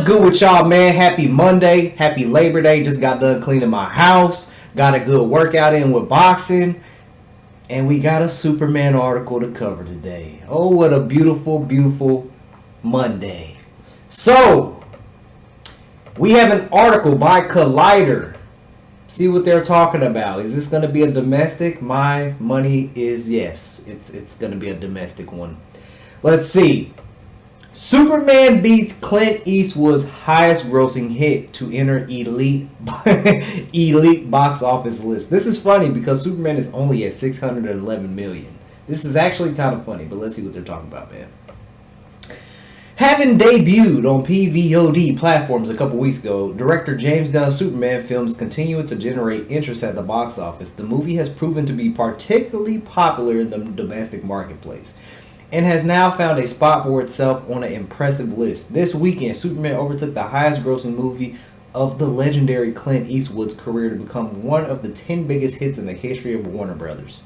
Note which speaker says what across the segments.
Speaker 1: What's good with y'all, man? Happy Monday. Happy Labor Day. Just got done cleaning my house. Got a good workout in with boxing. And we got a Superman article to cover today. Oh, what a beautiful, beautiful Monday. So, we have an article by Collider. See what they're talking about. Is this going to be a domestic? My money is yes. It's going to be a domestic one. Let's see. Superman beats Clint Eastwood's highest grossing hit to enter elite box office list. This is funny because Superman is only at 611 million. This is actually kind of funny, but let's see what they're talking about, man. Having debuted on PVOD platforms a couple weeks ago, director James Gunn's Superman films continue to generate interest at the box office. The movie has proven to be particularly popular in the domestic marketplace and has now found a spot for itself on an impressive list. This weekend, Superman overtook the highest grossing movie of the legendary Clint Eastwood's career to become one of the 10 biggest hits in the history of Warner Brothers.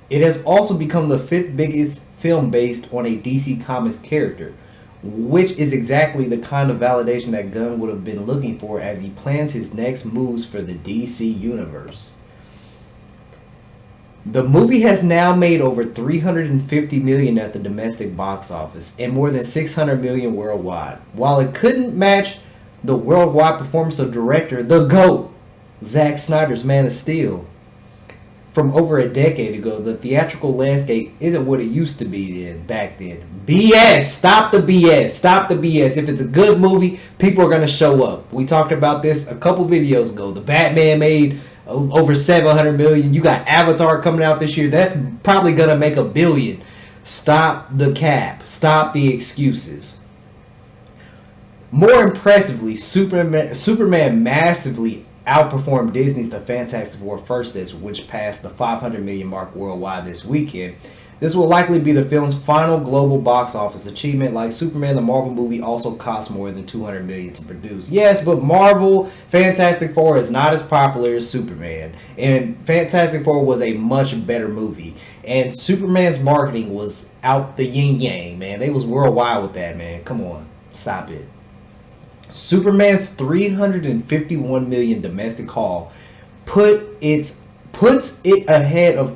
Speaker 1: It has also become the 5th biggest film based on a DC Comics character, which is exactly the kind of validation that Gunn would have been looking for as he plans his next moves for the DC universe. The movie has now made over $350 million at the domestic box office and more than $600 million worldwide. While it couldn't match the worldwide performance of director, the GOAT, Zack Snyder's Man of Steel, from over a decade ago, the theatrical landscape isn't what it used to be back then. BS! Stop the BS! Stop the BS. If it's a good movie, people are going to show up. We talked about this a couple videos ago. The Batman made over 700 million. You got Avatar coming out this year. That's probably gonna make $1 billion. Stop the cap. Stop the excuses. More impressively, Superman massively outperformed Disney's The Fantastic Four First, which passed the 500 million mark worldwide this weekend. This will likely be the film's final global box office achievement. Like Superman, the Marvel movie also cost more than $200 million to produce. Yes, but Marvel Fantastic Four is not as popular as Superman. And Fantastic Four was a much better movie. And Superman's marketing was out the yin-yang, man. They was worldwide with that, man. Come on. Stop it. Superman's 351 million domestic haul puts it ahead of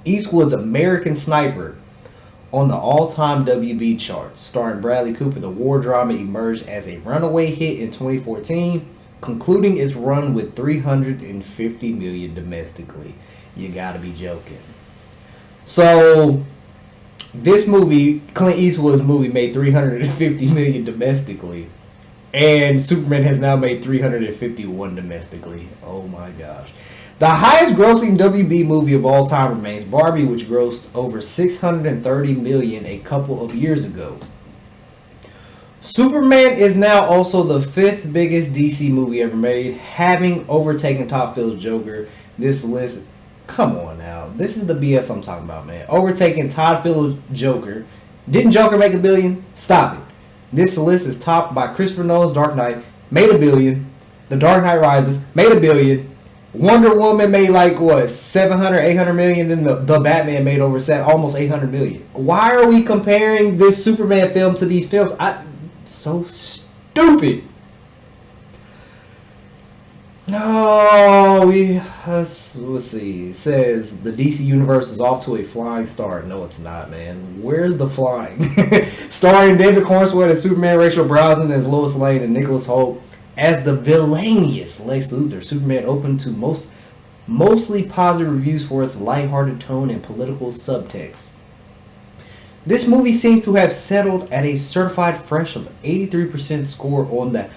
Speaker 1: Eastwood's American Sniper on the all-time WB charts. Starring Bradley Cooper, the war drama emerged as a runaway hit in 2014, concluding its run with 350 million domestically. You gotta be joking. So, this movie, Clint Eastwood's movie, made 350 million domestically, and Superman has now made 351 domestically. Oh my gosh. The highest grossing WB movie of all time remains Barbie, which grossed over $630 million a couple of years ago. Superman is now also the 5th biggest DC movie ever made, having overtaken Todd Phillips' Joker. This list, come on now. This is the BS I'm talking about, man. Overtaking Todd Phillips' Joker. Didn't Joker make $1 billion? Stop it. This list is topped by Christopher Nolan's Dark Knight, made $1 billion. The Dark Knight Rises, made $1 billion. Wonder Woman made like what, 700, 800 million. Then the Batman made over almost 800 million. Why are we comparing this Superman film to these films? So stupid. No, let's see. It says the DC universe is off to a flying start. No, it's not, man. Where's the flying? Starring David Cornswell as Superman, Rachel Brosnan as Lois Lane, and Nicholas Hoult as the villainous Lex Luthor. Superman opened to mostly positive reviews for its lighthearted tone and political subtext. This movie seems to have settled at a certified fresh of 83% score on the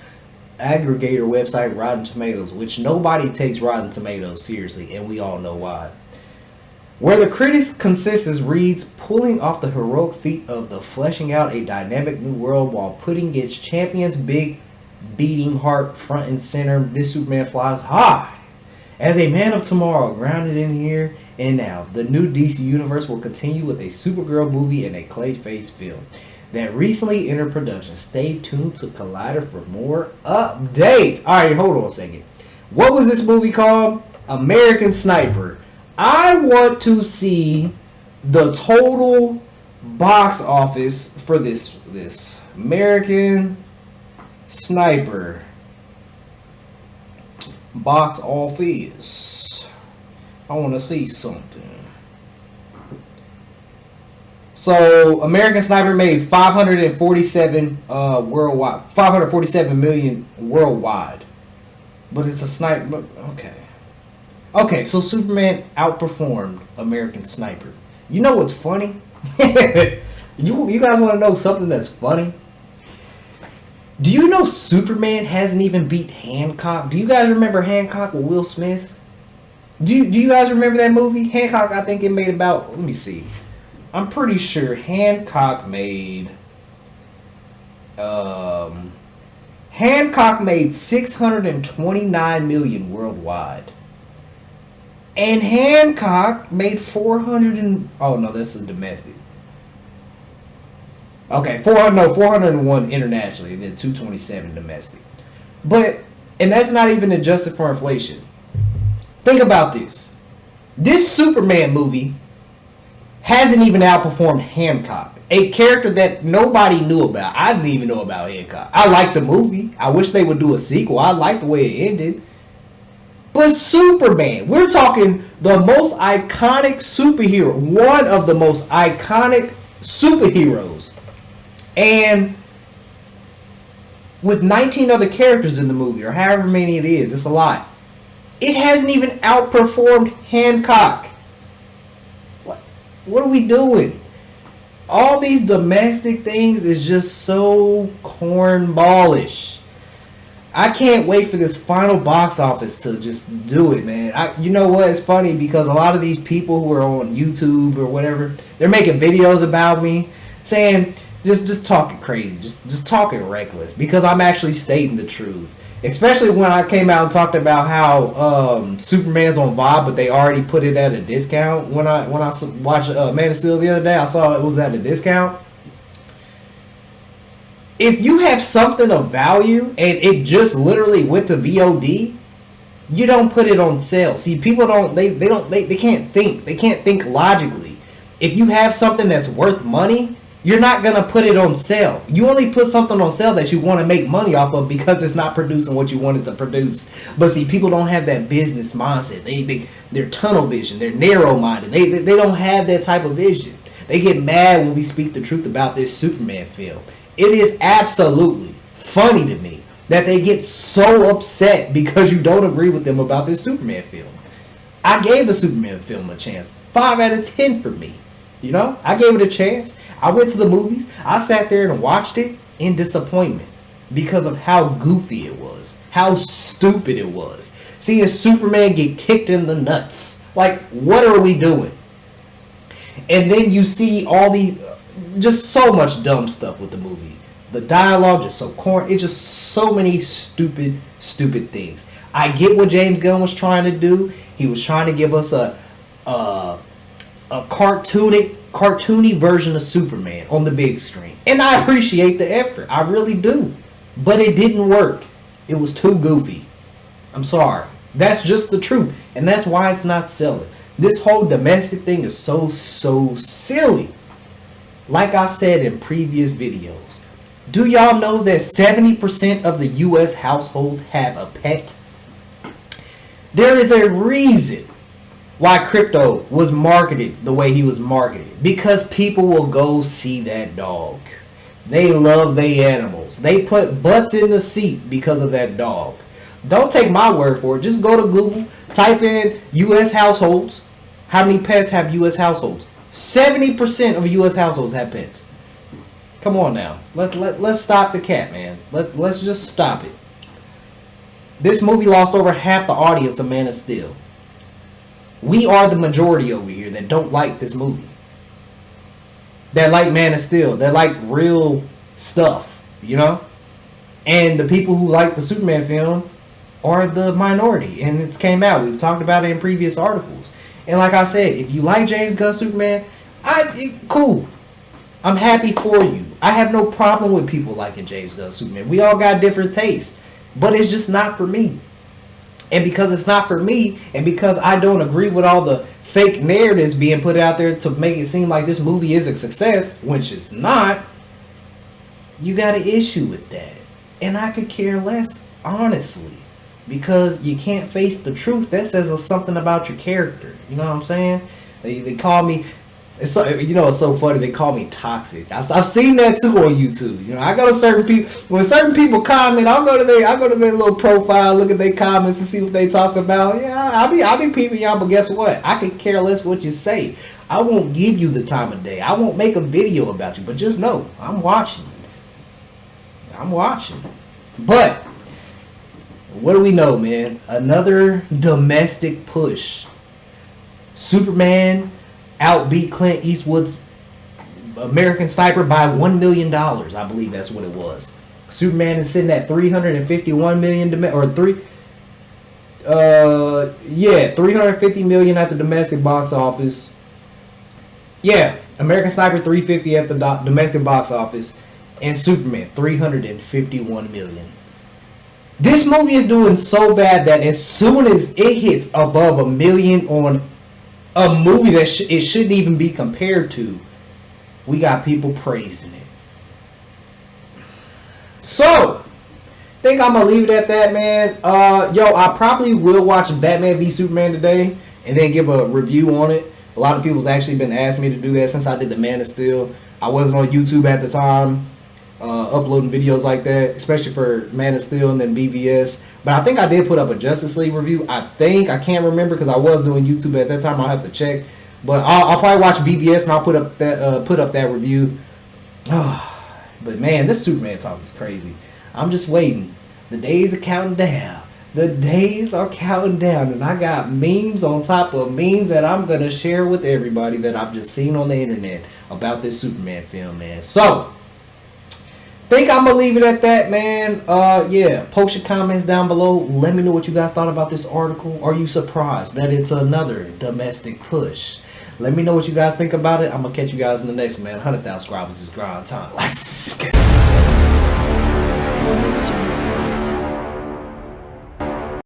Speaker 1: aggregator website Rotten Tomatoes, which nobody takes Rotten Tomatoes seriously, and we all know why. Where the critics' consensus reads, pulling off the heroic feat of the fleshing out a dynamic new world while putting its champion's big beating heart front and center, this Superman flies high as a man of tomorrow, grounded in here and now. The new DC universe will continue with a Supergirl movie and a Clayface film that recently entered production. Stay tuned to Collider for more updates. Alright, hold on a second. What was this movie called? American Sniper. I want to see the total box office for this American Sniper. Box office. I want to see something. So, American Sniper made 547 worldwide, 547 million worldwide. But it's a sniper. Okay. Okay, so Superman outperformed American Sniper. You know what's funny? You guys want to know something that's funny? Do you know Superman hasn't even beat Hancock? Do you guys remember Hancock with Will Smith? Do you guys remember that movie? Hancock, I think it made about, let me see. I'm pretty sure Hancock made 629 million worldwide. And Hancock made 400 and, oh no, this is domestic. Okay, 401 internationally, and then 227 domestic. But, and that's not even adjusted for inflation. Think about this. This Superman movie hasn't even outperformed Hancock, a character that nobody knew about. I didn't even know about Hancock. I liked the movie. I wish they would do a sequel. I liked the way it ended. But Superman, we're talking the most iconic superhero, one of the most iconic superheroes. And with 19 other characters in the movie, or however many it is, it's a lot. It hasn't even outperformed Hancock. What are we doing? All these domestic things is just so cornballish. I can't wait for this final box office to just do it, man. You know what? It's funny because a lot of these people who are on YouTube or whatever, they're making videos about me saying just talking crazy, just talking reckless, because I'm actually stating the truth. Especially when I came out and talked about how Superman's on Vibe, but they already put it at a discount. When I watched Man of Steel the other day, I saw it was at a discount. If you have something of value and it just literally went to VOD, you don't put it on sale. See, people they can't think. They can't think logically. If you have something that's worth money, you're not going to put it on sale. You only put something on sale that you want to make money off of because it's not producing what you want it to produce. But see, people don't have that business mindset. They're tunnel vision. They're narrow-minded. They don't have that type of vision. They get mad when we speak the truth about this Superman film. It is absolutely funny to me that they get so upset because you don't agree with them about this Superman film. I gave the Superman film a chance. 5 out of 10 for me. You know, I gave it a chance. I went to the movies. I sat there and watched it in disappointment because of how goofy it was, how stupid it was. Seeing Superman get kicked in the nuts. Like, what are we doing? And then you see all these, just so much dumb stuff with the movie. The dialogue just so corny. It's just so many stupid things. I get what James Gunn was trying to do. He was trying to give us a cartoony version of Superman on the big screen. And I appreciate the effort. I really do. But it didn't work. It was too goofy. I'm sorry. That's just the truth. And that's why it's not selling. This whole domestic thing is so silly. Like I've said in previous videos, do y'all know that 70% of the U.S. households have a pet? There is a reason why crypto was marketed the way he was marketed. Because people will go see that dog. They love their animals. They put butts in the seat because of that dog. Don't take my word for it. Just go to Google, type in U.S. households. How many pets have U.S. households? 70% of U.S. households have pets. Come on now. Let's stop the cat, man. Let's just stop it. This movie lost over half the audience of Man of Steel. We are the majority over here that don't like this movie. That like Man of Steel. That like real stuff, you know? And the people who like the Superman film are the minority. And it came out. We've talked about it in previous articles. And like I said, if you like James Gunn Superman, cool. I'm happy for you. I have no problem with people liking James Gunn Superman. We all got different tastes. But it's just not for me. And because it's not for me, and because I don't agree with all the fake narratives being put out there to make it seem like this movie is a success, which it's not, you got an issue with that. And I could care less, honestly, because you can't face the truth. That says something about your character. You know what I'm saying? They call me. It's so, you know, it's so funny. They call me toxic. I've seen that too on YouTube. You know, I go to certain people. When certain people comment, I go to their little profile, look at their comments, and see what they talk about. Yeah, I'll be peeping y'all, but guess what? I could care less what you say. I won't give you the time of day. I won't make a video about you, but just know I'm watching. I'm watching. But what do we know, man? Another domestic push. Superman outbeat Clint Eastwood's American Sniper by $1 million. I believe that's what it was. Superman is sitting at 351 million $350 million at the domestic box office. Yeah, American Sniper 350 at the domestic box office, and Superman 351 million. This movie is doing so bad that as soon as it hits above $1 million on a movie that it shouldn't even be compared to, we got people praising it. So, think I'm gonna leave it at that, man. I probably will watch Batman v Superman today and then give a review on it. A lot of people's actually been asking me to do that since I did the Man of Steel. I wasn't on YouTube at the time, uploading videos like that, especially for Man of Steel and then BVS. But I think I did put up a Justice League review. I can't remember because I was doing YouTube at that time. I'll have to check. But I'll probably watch BVS and I'll put up that review. But man, this Superman talk is crazy. I'm just waiting. The days are counting down. The days are counting down, and I got memes on top of memes that I'm gonna share with everybody that I've just seen on the internet about this Superman film, man. So, think I'm gonna leave it at that, man. Post your comments down below. Let me know what you guys thought about this article. Are you surprised that it's another domestic push? Let me know what you guys think about it. I'm gonna catch you guys in the next one, man. 100,000 subscribers is grind time. Let's go.